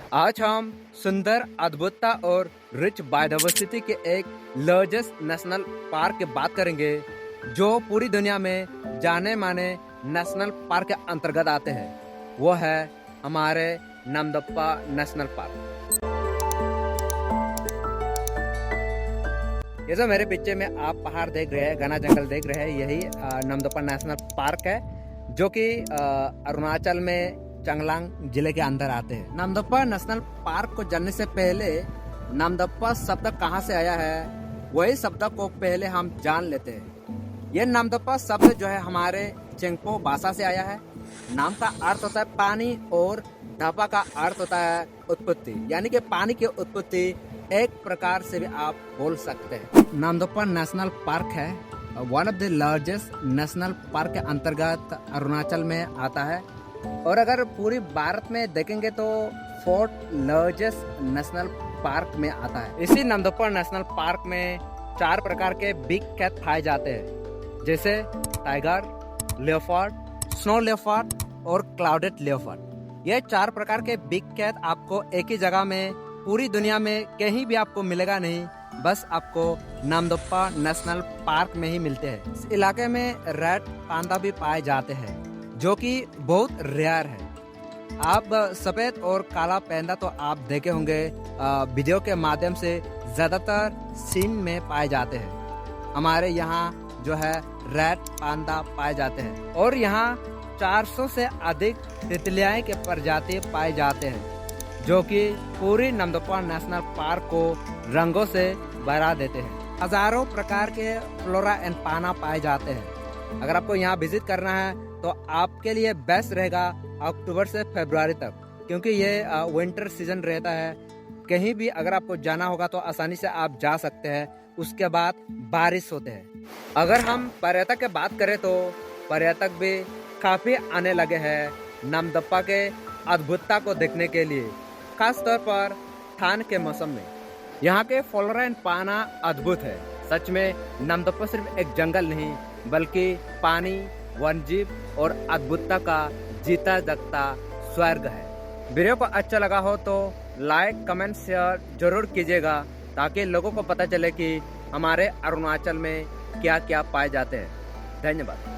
आज हम सुंदर अद्भुतता और रिच बायोडाइवर्सिटी के एक लार्जेस्ट नेशनल पार्क की बात करेंगे जो पूरी दुनिया में जाने माने नेशनल पार्क के अंतर्गत आते हैं। वो है हमारे नामदप्पा नेशनल पार्क। ये जो मेरे पीछे में आप पहाड़ देख रहे हैं, घना जंगल देख रहे हैं, यही नामदप्पा नेशनल पार्क है जो कि अरुणाचल में चांगलांग जिले के अंदर आते हैं। नामदप्पा नेशनल पार्क को जानने से पहले नामदप्पा शब्द कहाँ से आया है, वही शब्द को पहले हम जान लेते हैं। यह नामदप्पा शब्द जो है हमारे चेंगपो भाषा से आया है। नाम का अर्थ होता है पानी और दप्पा का अर्थ होता है उत्पत्ति, यानी कि पानी की उत्पत्ति एक प्रकार से भी आप बोल सकते हैं। नामदप्पा नेशनल पार्क है one of the largest national park के अंतर्गत अरुणाचल में आता है और अगर पूरी भारत में देखेंगे तो फोर्थ लार्जेस्ट नेशनल पार्क में आता है। इसी नामदप्पा नेशनल पार्क में 4 प्रकार के बिग कैट पाए जाते हैं, जैसे टाइगर, लेपर्ड, स्नो लेपर्ड और क्लाउडेड लेपर्ड। ये 4 प्रकार के बिग कैट आपको एक ही जगह में पूरी दुनिया में कहीं भी आपको मिलेगा नहीं, बस आपको नामदप्पा नेशनल पार्क में ही मिलते हैं। इस इलाके में रेड पांडा भी पाए जाते हैं जो कि बहुत रेयर है। आप सफेद और काला पांडा तो आप देखे होंगे वीडियो के माध्यम से, ज्यादातर सीन में पाए जाते हैं। हमारे यहाँ जो है रेड पांडा पाए जाते हैं और यहाँ 400 से अधिक तितलियां के प्रजाति पाए जाते हैं जो कि पूरी नामदप्पा नेशनल पार्क को रंगों से भरा देते हैं। हजारों प्रकार के फ्लोरा एंड फाना पाए जाते हैं। अगर आपको यहाँ विजिट करना है तो आपके लिए बेस्ट रहेगा अक्टूबर से फरवरी तक, क्योंकि ये विंटर सीजन रहता है। कहीं भी अगर आपको जाना होगा तो आसानी से आप जा सकते हैं, उसके बाद बारिश होते हैं। अगर हम पर्यटक की बात करें तो पर्यटक भी काफ़ी आने लगे हैं नामदप्पा के अद्भुतता को देखने के लिए, खास तौर पर ठंड के मौसम में। यहाँ के फ्लोरा एंड फाना अद्भुत है। सच में नामदप्पा सिर्फ एक जंगल नहीं बल्कि पानी, वन्यजीव और अद्भुतता का जीता जागता स्वर्ग है। वीडियो को अच्छा लगा हो तो लाइक, कमेंट, शेयर जरूर कीजिएगा ताकि लोगों को पता चले कि हमारे अरुणाचल में क्या क्या पाए जाते हैं। धन्यवाद।